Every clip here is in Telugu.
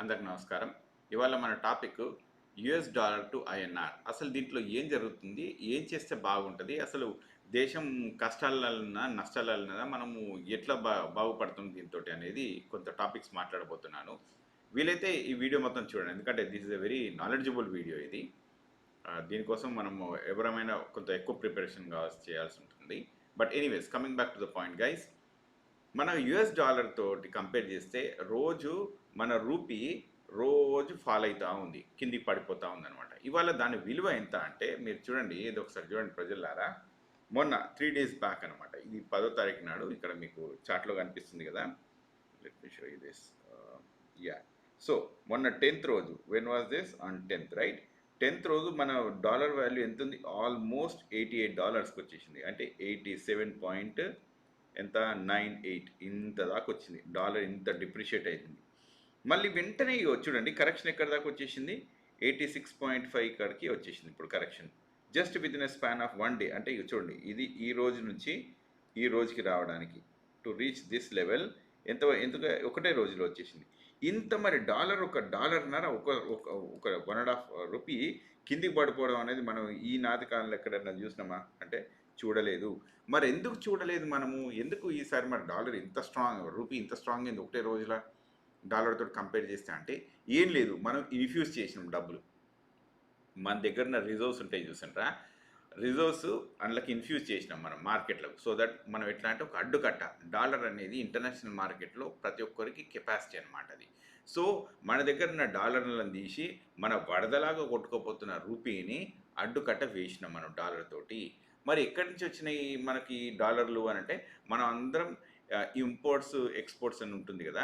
అందరికి నమస్కారం. ఇవాళ మన topic US dollar to INR. అసలు దీంట్లో ఏం జరుగుతుంది? ఏం చేస్తే బాగుంటది? అసలు దేశం కష్టాలన్నా, నష్టాలన్నా మనము ఎట్లా బాగుపడుతుంది దీనితోటి అనేది కొంత టాపిక్స్ మాట్లాడబోతున్నాను. వీలైతే ఈ వీడియో మొత్తం చూడండి. ఎందుకంటే this is a very knowledgeable video ఇది. దీనికోసం మనము ఎవరమైనా కొంత ఎక్కువ ప్రిపరేషన్ చేయాల్సి ఉంటుంది. But anyways coming back to the point guys. మన యుఎస్ డాలర్ తోటి కంపేర్ చేస్తే రోజు మన రూపీ రోజు ఫాల్ అవుతూ ఉంది, కిందికి పడిపోతూ ఉందన్నమాట. ఇవాళ దాని విలువ ఎంత అంటే మీరు చూడండి, ఇది ఒకసారి చూడండి ప్రజలారా. మొన్న 3 days బ్యాక్ అనమాట, ఇది 10వ తారీఖు నాడు. ఇక్కడ మీకు చార్ట్లో కనిపిస్తుంది కదా, let me show you this. Yeah, so మొన్న 10th రోజు, when was this? On 10th, right? 10th రోజు మన డాలర్ వాల్యూ ఎంత ఉంది? ఆల్మోస్ట్ $88కి వచ్చేసింది. అంటే 87 ఎంత 98 ఇంత దాకా వచ్చింది. డాలర్ ఇంత డిప్రిషియేట్ అయింది. మళ్ళీ వెంటనే చూడండి కరెక్షన్ ఎక్కడ దాకా వచ్చేసింది? 86.5 కాడికి వచ్చేసింది ఇప్పుడు correction. Just with in a span of 1 day. అంటే చూడండి, ఇది ఈ రోజు నుంచి ఈ రోజుకి రావడానికి, టు రీచ్ దిస్ లెవెల్ ఎందుకు ఒకటే రోజులో వచ్చేసింది. ఇంత మరి డాలర్, ఒక డాలర్న్నర, ఒక 1.5 రూపీ కిందికి పడిపోవడం అనేది మనం ఈ నాటి కాలంలో ఎక్కడన్నా చూసినామా అంటే చూడలేదు. మరి ఎందుకు చూడలేదు మనము? ఎందుకు ఈసారి మరి డాలర్ ఇంత స్ట్రాంగ్, రూపీ ఇంత స్ట్రాంగ్ అయింది ఒకటే రోజుల డాలర్ తోటి కంపేర్ చేస్తే? అంటే ఏం లేదు, మనం ఇన్ఫ్యూజ్ చేసినాం డబ్బులు. మన దగ్గర ఉన్న రిజర్వ్స్ ఉంటాయి చూసారా, రిజర్వ్స్ అందులోకి ఇన్ఫ్యూజ్ చేసినాం మనం మార్కెట్లో. సో దట్ మనం ఎట్లా అంటే ఒక అడ్డుకట్ట. డాలర్ అనేది ఇంటర్నేషనల్ మార్కెట్లో ప్రతి ఒక్కరికి కెపాసిటీ అనమాట అది. సో మన దగ్గర ఉన్న డాలర్లను తీసి మన వరదలాగా కొట్టుకోపోతున్న రూపీని అడ్డుకట్ట వేసినాం మనం డాలర్ తోటి. మరి ఎక్కడి నుంచి వచ్చినాయి మనకి డాలర్లు అని అంటే, మనం అందరం ఇంపోర్ట్స్ ఎక్స్పోర్ట్స్ అని ఉంటుంది కదా.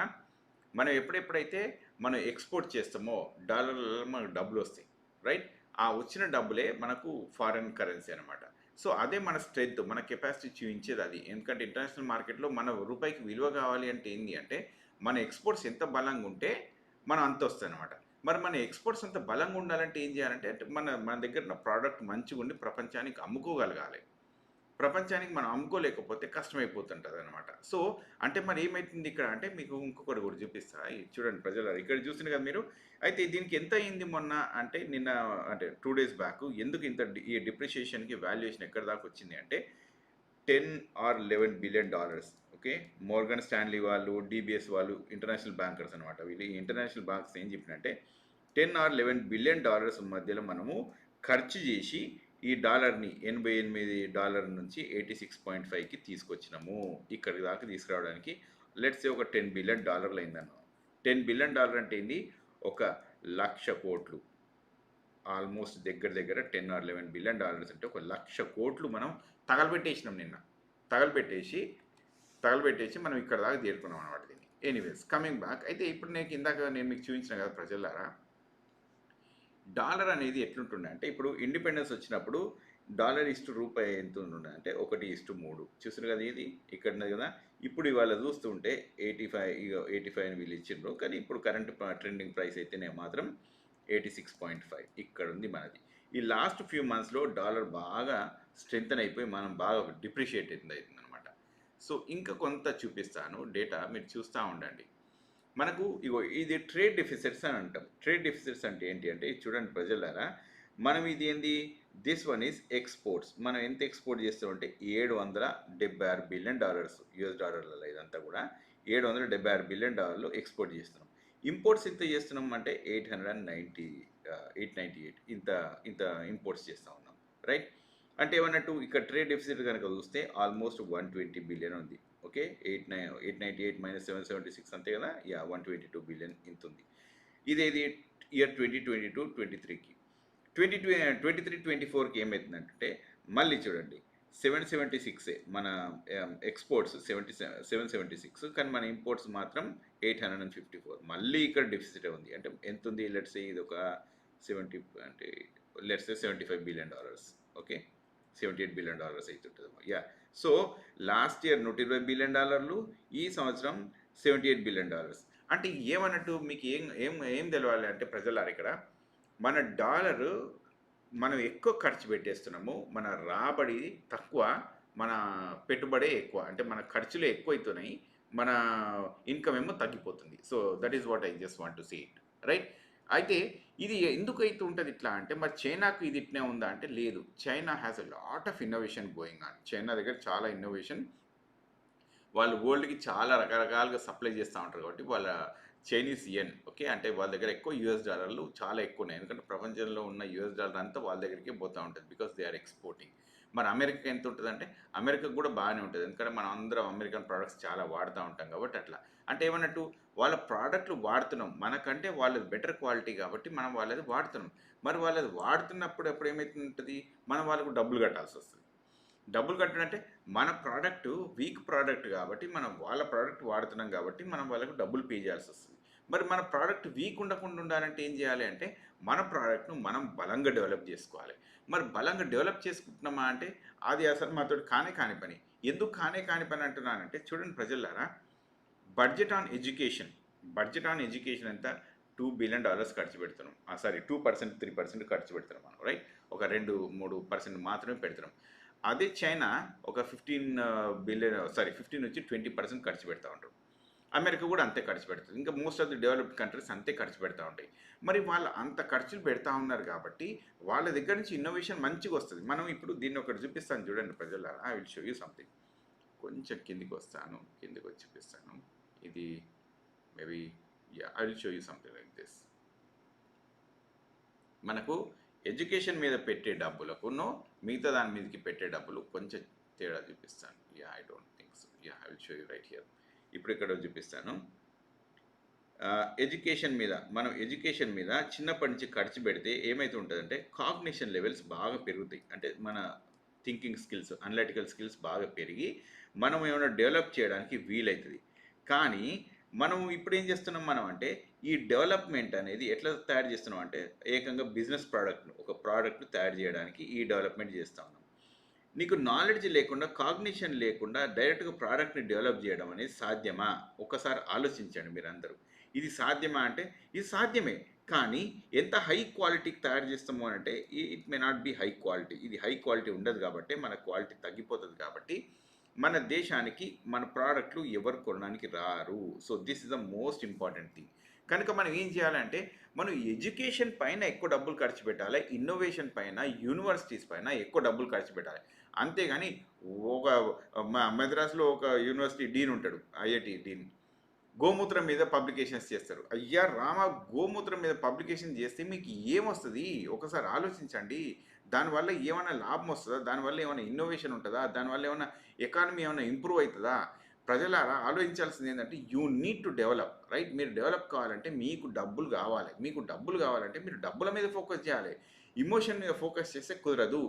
మనం ఎప్పుడెప్పుడైతే మనం ఎక్స్పోర్ట్ చేస్తామో డాలర్లలో మనకు డబ్బులు వస్తాయి, రైట్? ఆ వచ్చిన డబ్బులే మనకు ఫారిన్ కరెన్సీ అనమాట. సో అదే మన స్ట్రెంత్, మన కెపాసిటీ చూపించేది అది. ఎందుకంటే ఇంటర్నేషనల్ మార్కెట్లో మన రూపాయికి విలువ కావాలి అంటే ఏంటి అంటే, మన ఎక్స్పోర్ట్స్ ఎంత బలంగా ఉంటే మనం అంత వస్తాయి అనమాట. మరి మన ఎక్స్పోర్ట్స్ అంత బలంగా ఉండాలంటే ఏం చేయాలంటే, మన మన దగ్గర ఉన్న ప్రోడక్ట్ మంచిగా ఉండి ప్రపంచానికి అమ్ముకోగలగాలి. ప్రపంచానికి మనం అమ్ముకోలేకపోతే కష్టమైపోతుంటుంది అనమాట. సో అంటే మరి ఏమవుతుంది ఇక్కడ అంటే, మీకు ఇంకొకటి కూడా చూపిస్తా. చూడండి ప్రజలు, ఇక్కడ చూసిన కదా మీరు. అయితే దీనికి ఎంత అయింది మొన్న అంటే, నిన్న అంటే 2 days బ్యాక్, ఎందుకు ఇంత ఈ డిప్రిషియేషన్కి వాల్యుయేషన్ ఎక్కడ దాకా వచ్చింది అంటే 10 or 11 billion dollars. Okay, Morgan Stanley వాళ్ళు, డిబిఎస్ వాళ్ళు, ఇంటర్నేషనల్ బ్యాంకర్స్ అనమాట. వీళ్ళు ఈ ఇంటర్నేషనల్ బ్యాంక్స్ ఏం చెప్పినంటే 10 or 11 బిలియన్ డాలర్స్ మధ్యలో మనము ఖర్చు చేసి ఈ డాలర్ని $88 నుంచి 86.5కి తీసుకొచ్చినాము. ఇక్కడి దాకా తీసుకురావడానికి లెట్స్ సే ఒక $10 బిలియన్ అయిందన్న. $10 బిలియన్ అంటే ఏంది? 1,00,000 కోట్లు. ఆల్మోస్ట్ దగ్గర దగ్గర 10 or 11 బిలియన్ డాలర్స్ అంటే 1,00,000 కోట్లు మనం తగలబెట్టేసినాం నిన్న. తగలబెట్టేసి మనం ఇక్కడ దాకా చేరుకున్నాం అనమాట దీన్ని. Anyways coming back. అయితే ఇప్పుడు నేను మీకు చూపించిన కదా ప్రజలారా, డాలర్ అనేది ఎట్లుంటుండే అంటే, ఇప్పుడు ఇండిపెండెన్స్ వచ్చినప్పుడు డాలర్ ఇస్టు రూపాయి ఎంత ఉంటుండే అంటే 1:3. చూసారు కదా, ఇది ఇక్కడ ఉన్నది కదా. ఇప్పుడు ఇవాళ చూస్తుంటే 85 అని వీళ్ళు ఇచ్చిండ్రు. కానీ ఇప్పుడు కరెంట్ ట్రెండింగ్ ప్రైస్ అయితేనే మాత్రం 86.5 ఇక్కడ ఉంది మనది. ఈ లాస్ట్ ఫ్యూ మంత్స్లో డాలర్ బాగా స్ట్రెంగ్తన్ అయిపోయి మనం బాగా డిప్రిషియేట్ అవుతుంది అనమాట. సో ఇంకా కొంత చూపిస్తాను డేటా, మీరు చూస్తూ ఉండండి. మనకు ఇది ట్రేడ్ డెఫిసిట్స్ అని అంటాం. ట్రేడ్ డెఫిసిట్స్ అంటే ఏంటి అంటే, చూడండి ప్రజలారా, మనం ఇది ఏంది? This one is exports. మనం ఎంత ఎక్స్పోర్ట్ చేస్తామంటే $776 బిలియన్ యుఎస్ డాలర్లలో. ఇదంతా కూడా $776 బిలియన్ ఎక్స్పోర్ట్ చేస్తున్నాం. ఇంపోర్ట్స్ ఎంత చేస్తున్నాం అంటే 898 ఇంత ఇంపోర్ట్స్ చేస్తూ ఉన్నాం, రైట్? అంటే ఏమన్నట్టు, ఇక్కడ ట్రేడ్ డెఫిసిట్ కనుక చూస్తే ఆల్మోస్ట్ 120 బిలియన్ ఉంది. ఓకే, 898 మైనస్ 776 అంతే కదా. 122 బిలియన్ ఇంత ఉంది. ఇదేది ఇయర్ 2022-23కి. 23-24కి ఏమవుతుందంటే, మళ్ళీ చూడండి 776 మన ఎక్స్పోర్ట్స్ 776, కానీ మన ఇంపోర్ట్స్ మాత్రం 854. మళ్ళీ ఇక్కడ డెఫిసిట్ ఉంది. అంటే ఎంత ఉంది? లెట్స్ సే ఇది ఒక 70 అంటే let's say $75 billion. Okay, $78 billion అవుతుంటుంది. సో లాస్ట్ ఇయర్ $120 బిలియన్, ఈ సంవత్సరం $78 బిలియన్. అంటే ఏమన్నట్టు మీకు ఏం తెలవాలి అంటే ప్రజలారు, ఇక్కడ మన డాలరు మనం ఎక్కువ ఖర్చు పెట్టేస్తున్నాము, మన రాబడి తక్కువ, మన పెట్టుబడే ఎక్కువ. అంటే మన ఖర్చులు ఎక్కువ అవుతున్నాయి, మన ఇన్కమ్ ఏమో తగ్గిపోతుంది. So that is what I just want to see it. Right? అయితే ఇది ఎందుకు అయితూ ఉంటది ఇట్లా అంటే, మరి చైనాకు ఇది ఇట్నే ఉందా అంటే లేదు. China has a lot of innovation going on. China దగ్గర చాలా ఇన్నోవేషన్ వాళ్ళు వరల్డ్‌కి చాలా రకరకాలుగా సప్లై చేస్తా ఉంటారు కాబట్టి, వాళ్ళ చైనీస్ యెన్ ఓకే. అంటే వాళ్ళ దగ్గర ఎక్కువ యూఎస్ డాలర్లు చాలా ఎక్కువున్నాయి. ఎందుకంటే ప్రపంచంలో ఉన్న యూఎస్ డాలర్ అంతా వాళ్ళ దగ్గరికే పోతా ఉంటది. Because they are exporting. మరి అమెరికా ఎంత ఉంటదంటే, అమెరికాకి కూడా బాగానే ఉంటది. ఎందుకంటే మనం అందరం అమెరికన్ ప్రొడక్ట్స్ చాలా వాడుతా ఉంటాం కాబట్టి అట్లా. అంటే ఏమన్నట్టు వాళ్ళ ప్రొడక్ట్‌లు వాడుతున్నాం. మనకంటే వాళ్ళది బెటర్ క్వాలిటీ కాబట్టి మనం వాళ్ళది వాడుతున్నాం. మరి వాళ్ళది వాడుతున్నప్పుడు అప్పుడు ఏమైతుంటది, మనం వాళ్ళకు డబ్బులు కట్టాల్సొస్తది. డబ్బులు కట్టడంటే మన ప్రోడక్ట్ వీక్ ప్రోడక్ట్ కాబట్టి మనం వాళ్ళ ప్రోడక్ట్ వాడుతున్నాం కాబట్టి మనం వాళ్ళకు డబ్బులు పే చేయాల్సి వస్తుంది. మరి మన ప్రోడక్ట్ వీక్ ఉండకుండా ఉండాలంటే ఏం చేయాలి అంటే మన ప్రోడక్ట్ను మనం బలంగా డెవలప్ చేసుకోవాలి. మరి బలంగా డెవలప్ చేసుకుంటున్నామా అంటే అది అసలు మాతోటి కానే కాని పని. ఎందుకు కానే కాని పని అంటున్నానంటే చూడండి ప్రజలారా, budget on education, budget on education ఎంత $2 బిలియన్ ఖర్చు పెడుతున్నాం. సారీ 2% 3% ఖర్చు పెడుతున్నాం మనం, రైట్? ఒక 2-3% మాత్రమే పెడుతున్నాం. అదే చైనా ఒక 15 నుంచి 20% ఖర్చు పెడతా ఉంటారు. అమెరికా కూడా అంతే ఖర్చు పెడుతుంది. ఇంకా most of the developed countries అంతే ఖర్చు పెడతా ఉంటాయి. మరి వాళ్ళు అంత ఖర్చులు పెడతా ఉన్నారు కాబట్టి వాళ్ళ దగ్గర నుంచి ఇన్నోవేషన్ మంచిగా వస్తుంది. మనం ఇప్పుడు దీన్ని ఒకటి చూపిస్తాను చూడండి ప్రజలారా. I will show you something. కొంచెం కిందికి వస్తాను, కిందికి వచ్చి చూపిస్తాను. ఇది maybe I will show you something like this. మనకు ఎడ్యుకేషన్ మీద పెట్టే డబ్బులకును మిగతా దాని మీదకి పెట్టే డబ్బులు కొంచెం తేడా చూపిస్తాను. I don't think so. I will show you right here. ఇప్పుడు ఇక్కడ చూపిస్తాను. ఎడ్యుకేషన్ మీద మనం ఎడ్యుకేషన్ మీద చిన్నప్పటి నుంచి ఖర్చు పెడితే ఏమైతే ఉంటుందంటే కాగ్నిషన్ లెవెల్స్ బాగా పెరుగుతాయి. అంటే మన థింకింగ్ స్కిల్స్, అనలిటికల్ స్కిల్స్ బాగా పెరిగి మనం ఏమైనా డెవలప్ చేయడానికి వీలవుతుంది. కానీ మనం ఇప్పుడు ఏం చేస్తున్నాం మనం అంటే ఈ డెవలప్మెంట్ అనేది ఎట్లా తయారు చేస్తున్నాం అంటే ఏకంగా బిజినెస్ ప్రోడక్ట్ను ఒక ప్రోడక్ట్ను తయారు చేయడానికి ఈ డెవలప్మెంట్ చేస్తూ ఉన్నాం. నీకు నాలెడ్జ్ లేకుండా, కాగ్నిషన్ లేకుండా డైరెక్ట్‌గా ప్రోడక్ట్‌ని డెవలప్ చేయడం అనేది సాధ్యమా? ఒక్కసారి ఆలోచించండి మీరందరూ. ఇది సాధ్యమా అంటే, ఇది సాధ్యమే. కానీ ఎంత హై క్వాలిటీకి తయారు చేస్తాము అనంటే, it may not be high quality. ఇది హై క్వాలిటీ ఉండదు కాబట్టే, మన క్వాలిటీ తగ్గిపోతది కాబట్టి, మన దేశానికి మన ప్రోడక్ట్‌లు ఎవరు కొనడానికి రారు. So, this is the most important thing. కనుక మనం ఏం చేయాలంటే, మనం ఎడ్యుకేషన్ పైన ఎక్కువ డబ్బులు ఖర్చు పెట్టాలి. ఇన్నోవేషన్ పైన, యూనివర్సిటీస్ పైన ఎక్కువ డబ్బులు ఖర్చు పెట్టాలి. అంతేగాని ఒక మద్రాసులో ఒక యూనివర్సిటీ డీన్ ఉంటాడు, ఐఐటి డీన్. గోమూత్రం మీద పబ్లికేషన్స్ చేస్తారు. అయ్యా రామ! గోమూత్రం మీద పబ్లికేషన్ చేస్తే మీకు ఏమొస్తది? ఒకసారి ఆలోచించండి. దానివల్ల ఏమైనా లాభం వస్తదా? దానివల్ల ఏమైనా ఇన్నోవేషన్ ఉంటదా? దానివల్ల ఏమైనా ఎకానమీ ఏమైనా ఇంప్రూవ్ అయితదా? ప్రజలారా ఆలోచించాల్సింది ఏంటంటే you need to develop, right? మీరు డెవలప్ కావాలంటే మీకు డబ్బులు కావాలి. మీకు డబ్బులు కావాలంటే మీరు డబ్బుల మీద ఫోకస్ చేయాలి. ఎమోషన్ మీద ఫోకస్ చేస్తే కుదరదు.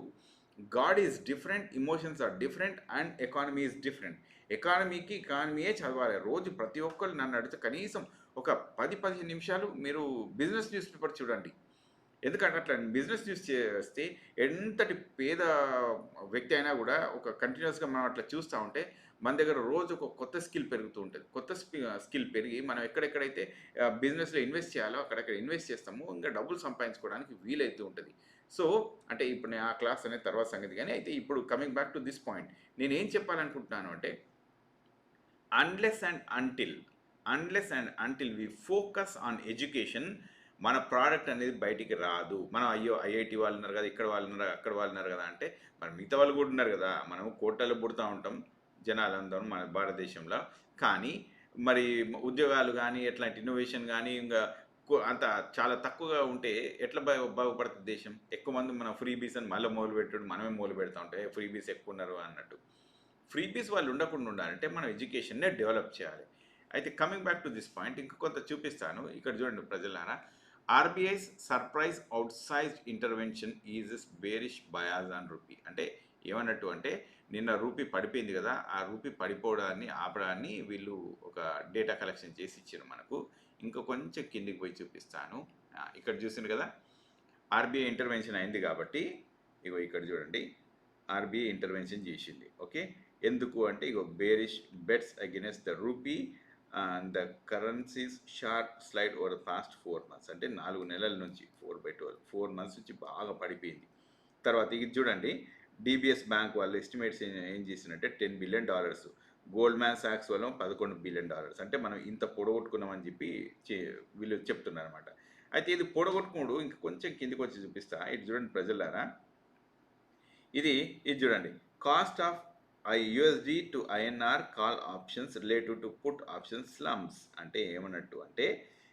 God is different, emotions are different and economy is different. ఎకానమీయే చదవాలి. రోజు ప్రతి ఒక్కళ్ళు నన్ను అడిగితే కనీసం ఒక 10-15 నిమిషాలు మీరు బిజినెస్ న్యూస్ పేపర్ చూడండి. ఎందుకంటే అట్లా బిజినెస్ న్యూస్ చేస్తే ఎంతటి పేద వ్యక్తి అయినా కూడా ఒక కంటిన్యూస్‌గా మనం అట్లా చూస్తా ఉంటే మన దగ్గర రోజు ఒక కొత్త స్కిల్ పెరుగుతూ ఉంటది. కొత్త స్కిల్ పెరిగి మనం ఎక్కడెక్కడైతే బిజినెస్‌లో ఇన్వెస్ట్ చేయాలో అక్కడక్కడ ఇన్వెస్ట్ చేస్తాము. ఇంకా డబ్బులు సంపాదించుకోవడానికి వీలైతూ ఉంటది. సో, అంటే ఇప్పుడు నేను ఆ క్లాస్ అనేది తర్వాత సంగతి గానీ, అయితే ఇప్పుడు coming back to this point. నేనేం చెప్పాలనుకుంటున్నాను అంటే unless and until, unless and until we focus on education మన ప్రోడక్ట్ అనేది బయటికి రాదు. మనం అయ్యో ఐఐటీ వాళ్ళు ఉన్నారు కదా, ఇక్కడ వాళ్ళు ఉన్నారు, అక్కడ వాళ్ళు ఉన్నారు కదా అంటే మరి మిగతా వాళ్ళు కూడా ఉన్నారు కదా. మనం కోట్లలో పుడతా ఉంటాం జనాలందరం మన భారతదేశంలో. కానీ మరి ఉద్యోగాలు కానీ ఎట్లాంటి ఇన్నోవేషన్ కానీ ఇంకా అంత చాలా తక్కువగా ఉంటే ఎట్లా బాగుపడుతుంది దేశం? ఎక్కువ మంది మనం ఫ్రీబీస్ అని మళ్ళీ మొదలు పెట్టాడు, మనమే మొదలు పెడతా ఉంటే ఫ్రీబీస్ ఎక్కువ ఉన్నారు అన్నట్టు. ఫ్రీబీస్ వాళ్ళు ఉండకుండా ఉండాలంటే మనం ఎడ్యుకేషన్నే డెవలప్ చేయాలి. అయితే coming back to this point ఇంక కొంత చూపిస్తాను. ఇక్కడ చూడండి ప్రజలారా, RBI's surprise outsized intervention eases bearish bias on rupee. అంటే ఏమన్నట్టు అంటే నిన్న రూపీ పడిపోయింది కదా, ఆ రూపీ పడిపోవడాన్ని ఆపడాన్ని వీళ్ళు ఒక డేటా కలెక్షన్ చేసి ఇచ్చారు మనకు. ఇంకా కొంచెం కిందికి పోయి చూపిస్తాను. ఇక్కడ చూసిండు కదా, ఆర్బీఐ ఇంటర్వెన్షన్ అయింది కాబట్టి ఇగో ఇక్కడ చూడండి ఆర్బీఐ ఇంటర్వెన్షన్ చేసింది. ఓకే, ఎందుకు అంటే ఇగో bearish bets against the rupee and the currencies sharp slide over the past 4 months. అంటే 4 నెలల నుంచి 4/12 4 months నుంచి బాగా పడిపోయింది. తర్వాత ఇది చూడండి, డిబిఎస్ బ్యాంక్ వాళ్ళు ఎస్టిమేట్స్ ఏం చేసినట్టే $10 బిలియన్, గోల్డ్మ్యాన్ సాక్స్ వల్ల $11 బిలియన్. అంటే మనం ఇంత పొడగొట్టుకున్నామని చెప్పి వీళ్ళు చెప్తున్నారు అనమాట. అయితే ఇది పొడగొట్టుకోడు ఇంక కొంచెం కిందికి వచ్చి చూపిస్తా. ఇది చూడండి ప్రజలారా, ఇది ఇది చూడండి. Cost of USD to INR call options relative to put option slums అంటే ఏమన్నట్టు అంటే,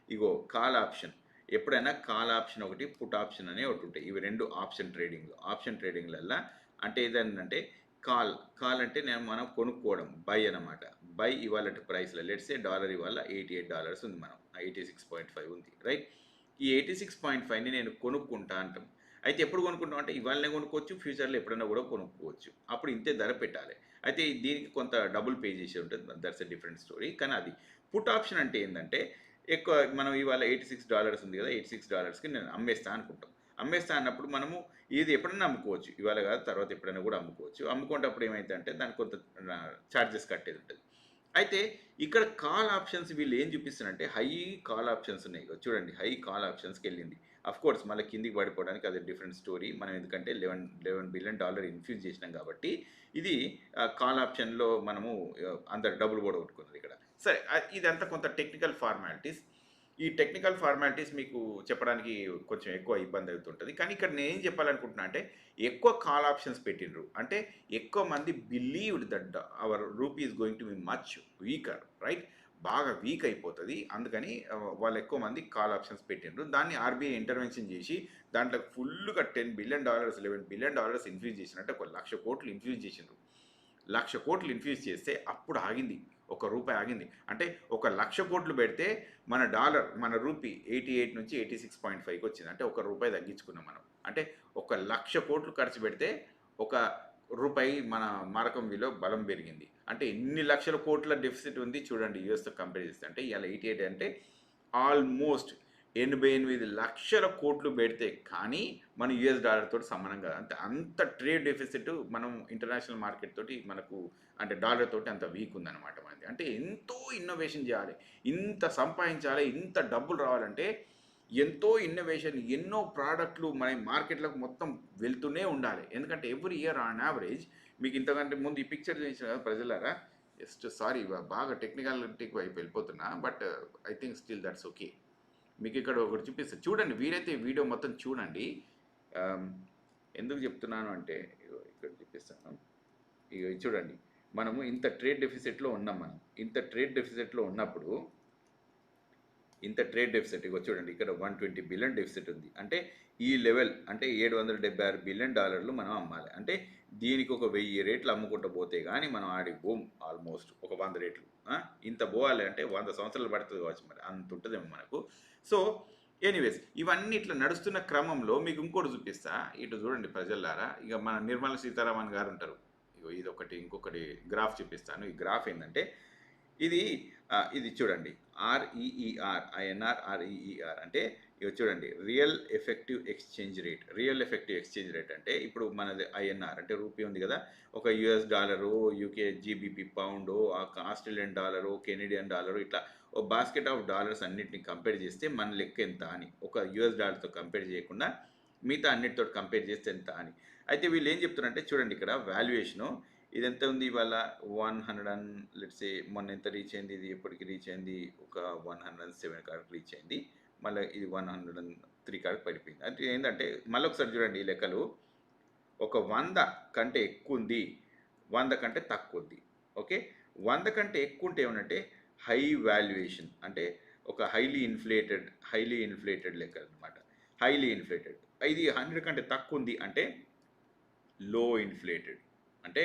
ఇగో కాల్ ఆప్షన్, ఎప్పుడైనా కాల్ ఆప్షన్ ఒకటి, పుట్ ఆప్షన్ అనే ఒకటి ఉంటాయి. ఇవి రెండు ఆప్షన్ ట్రేడింగ్లల్లో అంటే ఏదంటే కాల్ అంటే మనం కొనుక్కోవడం, బై అనమాట. బై ఇవాళ ప్రైస్లో లెట్సే డాలర్ ఇవాళ $88 ఉంది, మనం 86.5 ఉంది, రైట్. ఈ 86.5ని నేను కొనుక్కుంటా అంటాం. అయితే ఎప్పుడు కొనుక్కుంటాం అంటే ఇవాళనే కొనుక్కోవచ్చు, ఫ్యూచర్లో ఎప్పుడైనా కూడా కొనుక్కోవచ్చు. అప్పుడు ఇంతే ధర పెట్టాలి. అయితే దీనికి కొంత డబుల్ పే చేసి ఉంటుంది, దట్స్ ఎ డిఫరెంట్ స్టోరీ. కానీ అది పుట్ ఆప్షన్ అంటే ఏంటంటే, ఎక్కువ మనం ఇవాళ $86 ఉంది కదా, $86కి నేను అమ్మేస్తా అనుకుంటాం. అమ్మేస్తా అన్నప్పుడు మనము ఇది ఎప్పుడైనా అమ్ముకోవచ్చు, ఇవాళ కాదు తర్వాత ఎప్పుడైనా కూడా అమ్ముకోవచ్చు. అమ్ముకునేటప్పుడు ఏమైందంటే దానికి కొంత ఛార్జెస్ కట్టేది ఉంటుంది. అయితే ఇక్కడ కాల్ ఆప్షన్స్ వీళ్ళు ఏం చూపిస్తున్నారంటే హై కాల్ ఆప్షన్స్ ఉన్నాయి. చూడండి, హై కాల్ ఆప్షన్స్కి వెళ్ళింది. అఫ్ కోర్స్ మళ్ళీ కిందికి పడిపోవడానికి అది డిఫరెంట్ స్టోరీ. మనం ఎందుకంటే $11 బిలియన్ ఇన్ఫ్యూజ్ చేసినాం కాబట్టి ఇది కాల్ ఆప్షన్లో మనము అందరు డబ్బులు కూడా కొట్టుకున్నది ఇక్కడ. సరే, ఇదంతా కొంత టెక్నికల్ ఫార్మాలిటీస్. ఈ టెక్నికల్ ఫార్మాలిటీస్ మీకు చెప్పడానికి కొంచెం ఎక్కువ ఇబ్బంది అవుతుంటుంది. కానీ ఇక్కడ నేను ఏం చెప్పాలనుకుంటున్నా అంటే, ఎక్కువ కాల్ ఆప్షన్స్ పెట్టిండ్రు అంటే ఎక్కువ మంది believed that hour rupee is going to be much weaker, right. బాగా వీక్ అయిపోతుంది, అందుకని వాళ్ళు ఎక్కువ మంది కాల్ ఆప్షన్స్ పెట్టిండ్రు. దాన్ని ఆర్బీఐ ఇంటర్వెన్షన్ చేసి దాంట్లో ఫుల్గా $10 బిలియన్ $11 బిలియన్ ఇన్ఫ్యూజ్ చేసినట్టు 1,00,000 కోట్లు ఇన్ఫ్యూజ్ చేసిండ్రు. 1,00,000 కోట్లు ఇన్ఫ్యూజ్ చేస్తే అప్పుడు ఆగింది, ₹1 ఆగింది. అంటే 1,00,000 కోట్లు పెడితే మన రూపీ 88 నుంచి 86.5కి వచ్చింది. అంటే ₹1 తగ్గించుకున్నాం మనం. అంటే 1,00,000 కోట్లు ఖర్చు పెడితే ₹1 మన మారకం విలువ బలం పెరిగింది. అంటే ఎన్ని లక్షల కోట్ల డెఫిసిట్ ఉంది చూడండి యూఎస్తో కంపేర్ చేస్తే. అంటే ఇలా 88 అంటే ఆల్మోస్ట్ 88 లక్షల కోట్లు పెడితే కానీ మన యూఎస్ డాలర్ తోటి సమానం కాదు. అంత ట్రేడ్ డెఫిసిట్ మనం ఇంటర్నేషనల్ మార్కెట్ తోటి మనకు, అంటే డాలర్ తోటి అంత వీక్ ఉందన్నమాట మనది. అంటే ఎంతో ఇన్నోవేషన్ చేయాలి, ఇంత సంపాదించాలి, ఇంత డబ్బులు రావాలంటే ఎంతో ఇన్నోవేషన్, ఎన్నో ప్రోడక్ట్లు మన మార్కెట్లకు మొత్తం వెళ్తూనే ఉండాలి. ఎందుకంటే ఎవ్రీ ఇయర్ ఆన్ యావరేజ్, మీకు ఇంతకంటే ముందు ఈ పిక్చర్ చూసిన కదా ప్రజలారా, జస్ట్ సారీ బాగా టెక్నికాలిటీకి వైపు వెళ్ళిపోతున్నా, but I think still that's okay. మీకు ఇక్కడ ఒకటి చూపిస్తాను చూడండి, వీలైతే వీడియో మొత్తం చూడండి. ఎందుకు చెప్తున్నాను అంటే ఇక్కడ చూపిస్తాను. ఇక చూడండి, మనము ఇంత ట్రేడ్ డెఫిసిట్లో ఉన్నాం. మనం ఇంత ట్రేడ్ డెఫిసిట్లో ఉన్నప్పుడు ఇగో చూడండి, ఇక్కడ $120 బిలియన్ డెఫిసిట్ ఉంది. అంటే ఈ లెవెల్ అంటే $776 బిలియన్ మనం అమ్మాలి. అంటే దీనికి ఒక 1000 రేట్లు అమ్ముకుంటూ పోతే కానీ మనం ఆడికి పోం. ఆల్మోస్ట్ ఒక 100 రేట్లు ఇంత పోవాలి అంటే 100 సంవత్సరాలు పడుతుంది కావచ్చు, మరి అంత ఉంటుందేమో మనకు. సో ఎనీవేస్, ఇవన్నీ ఇట్లా నడుస్తున్న క్రమంలో మీకు ఇంకోటి చూపిస్తా. ఇటు చూడండి ప్రజలారా, ఇక మన నిర్మలా సీతారామన్ గారు ఉంటారు. ఇగో ఇది ఇంకొకటి గ్రాఫ్ చూపిస్తాను. ఈ గ్రాఫ్ ఏంటంటే ఇది చూడండి, ఐఎన్ఆర్ REER అంటే ఇవి చూడండి, రియల్ ఎఫెక్టివ్ ఎక్స్చేంజ్ రేట్ అంటే ఇప్పుడు మనది ఐఎన్ఆర్ అంటే రూపీ ఉంది కదా, ఒక US dollar, UK GBP pound, Australian dollar, Canadian dollar, ఇట్లా ఓ బాస్కెట్ ఆఫ్ డాలర్స్ అన్నిటిని కంపేర్ చేస్తే మన లెక్క ఎంత అని, ఒక US డాలర్తో కంపేర్ చేయకుండా మిగతా అన్నిటితో కంపేర్ చేస్తే ఎంత అని. అయితే వీళ్ళు ఏం చెప్తున్నారంటే చూడండి, ఇక్కడ వాల్యుయేషను ఇది ఎంత ఉంది ఇవాళ 100 లెట్స్ ఏ, మొన్న ఎంత రీచ్ అయింది, ఇది ఎప్పటికి రీచ్ అయింది, ఒక 107 కాడికి రీచ్ అయింది. మళ్ళీ ఇది 103 కాడికి పడిపోయింది. అంటే ఏంటంటే మళ్ళీ ఒకసారి చూడండి ఈ లెక్కలు, ఒక 100 కంటే ఎక్కువ ఉంది, 100 కంటే తక్కువ ఉంది. ఓకే, 100 కంటే ఎక్కువ ఉంటే ఏమనంటే హై వాల్యుయేషన్, అంటే ఒక హైలీ ఇన్ఫ్లేటెడ్ లెక్క అనమాట. Highly inflated. ఇది 100 కంటే తక్కువ ఉంది అంటే లో ఇన్ఫ్లేటెడ్. అంటే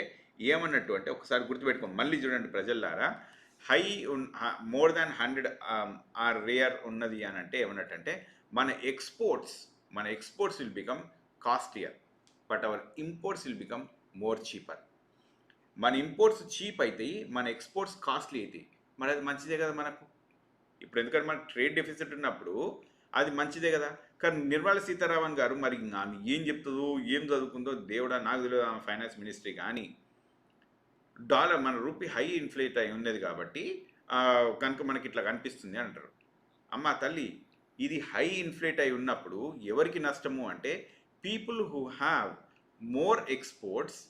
ఏమన్నట్టు అంటే ఒకసారి గుర్తుపెట్టుకోండి, మళ్ళీ చూడండి ప్రజల్లారా, మోర్ దాన్ 100 ఆర్ రేర్ ఉన్నది అని అంటే ఏమన్నట్టు అంటే మన exports will become costlier, but our imports will become more cheaper. మన ఇంపోర్ట్స్ చీప్ అవుతాయి, మన ఎక్స్పోర్ట్స్ కాస్ట్లీ అవుతాయి. మరి అది మంచిదే కదా మనకు. ఇప్పుడు ఎందుకంటే మనకు ట్రేడ్ డెఫిసిట్ ఉన్నప్పుడు అది మంచిదే కదా. కానీ నిర్మలా సీతారామన్ గారు మరి ఆమె ఏం చెప్తుందో, ఏం చదువుకుందో దేవుడా నాకు తెలియదు, ఆమె ఫైనాన్స్ మినిస్ట్రీ. కానీ డాలర్ మన రూపీ హై ఇన్ఫ్లేట్ అయి ఉన్నది కాబట్టి కనుక మనకి ఇట్లా కనిపిస్తుంది అంటారు. అమ్మ తల్లి, ఇది హై ఇన్ఫ్లేట్ అయి ఉన్నప్పుడు ఎవరికి నష్టము అంటే people who have more exports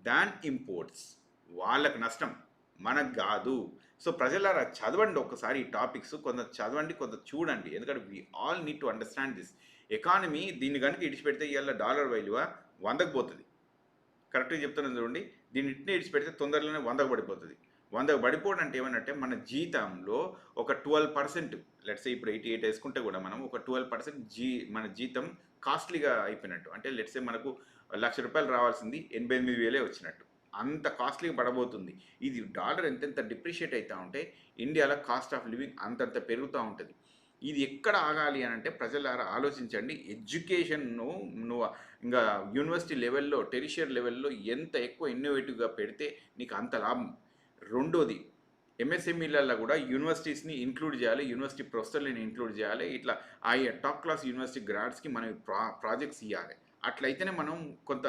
than imports, వాళ్ళకు నష్టం, మనకు కాదు. సో ప్రజలారా చదవండి ఒక్కసారి ఈ టాపిక్స్, కొంత చదవండి, కొంత చూడండి. ఎందుకంటే we all need to understand this. Economy దీన్ని గనుక ఇడిచిపెడితే ఇయాల డాలర్ విలువ 100కి పోతది. కరెక్ట్‌గా చెప్తున్నాను చూడండి. దీన్ని ఇట్నే ఇడిచిపెడితే తొందరలోనే 100కి పడిపోతది. 100కి పడిపోవడం అంటే ఏమనంటే మన జీతంలో ఒక 12% లెట్స్ సే ఇప్పుడు 88 యేసుకుంటే కూడా మనం ఒక 12% మన జీతం కాస్ట్‌లీగా అయిపోయినట్టు. అంటే లెట్స్ సే మనకు రూ. 1,00,000 రావాల్సింది 88,000 వచ్చినట్టు. అంత కాస్ట్‌లీగా పడబోతుంది. ఇది డాలర్ ఎంతెంత డిప్రిషియేట్ అయితా ఉంటే ఇండియాలో కాస్ట్ ఆఫ్ లివింగ్ అంతంత పెరుగుతా ఉంటది. ఇది ఎక్కడ ఆగాలి అనంటే ప్రజలారా ఆలోచించండి. ఎడ్యుకేషన్‌ను నువ్వు ఇంగా యూనివర్సిటీ లెవెల్‌లో, టెరిషియరీ లెవెల్‌లో ఎంత ఎక్కువ ఇన్నోవేటివ్‌గా పెడితే నీకు అంత లాభం. రెండోది ఎంఎస్ఎంఈలలో కూడా యూనివర్సిటీస్‌ని ఇంక్లూడ్ చేయాలి. యూనివర్సిటీ ప్రొఫెసర్‌లని ఇంక్లూడ్ చేయాలి. ఇట్లా టాప్ క్లాస్ యూనివర్సిటీ గ్రాడ్స్‌కి మనం ప్రాజెక్ట్స్ ఇయ్యాలి. అట్లయితేనే మనం కొంత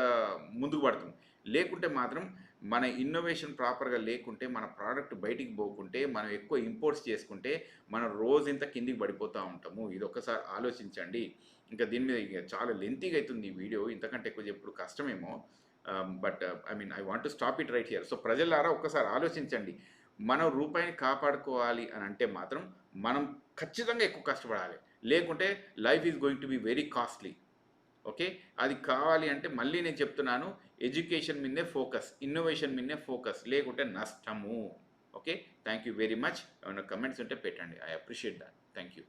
ముందుకు పడతాం. లేకుంటే మాత్రం మన ఇన్నోవేషన్ ప్రాపర్‌గా లేకుంటే, మన ప్రొడక్ట్ బయటికి పోకుంటే, మనం ఎక్కువ ఇంపోర్ట్స్ చేసుకుంటే, మనం రోజంతా కిందికి పడిపోతా ఉంటాము. ఇదొక్కసారి ఆలోచించండి. ఇంకా దీని మీద ఇగ చాలా లెంతీగా అయితుంది ఈ వీడియో. ఇంతకంటే ఎక్కువ చెప్పుడు కష్టమేమో. But I mean I want to stop it right here. So ప్రజలారా ఒక్కసారి ఆలోచించండి. మనం రూపాయిని కాపాడుకోవాలి అని అంటే మాత్రం మనం ఖచ్చితంగా ఎక్కువ కష్టపడాలి. లేకుంటే life is going to be very costly. Okay. అది కావాలి అంటే మళ్ళీ నేను చెప్తున్నాను. ఎడ్యుకేషన్ మీదనే ఫోకస్. ఇన్నోవేషన్ మీదనే ఫోకస్. లేకుంటే నష్టము. Okay. Thank you very much. ఏమన్నా కామెంట్స్ ఉంటే పెట్టండి. I appreciate thought. Thank you.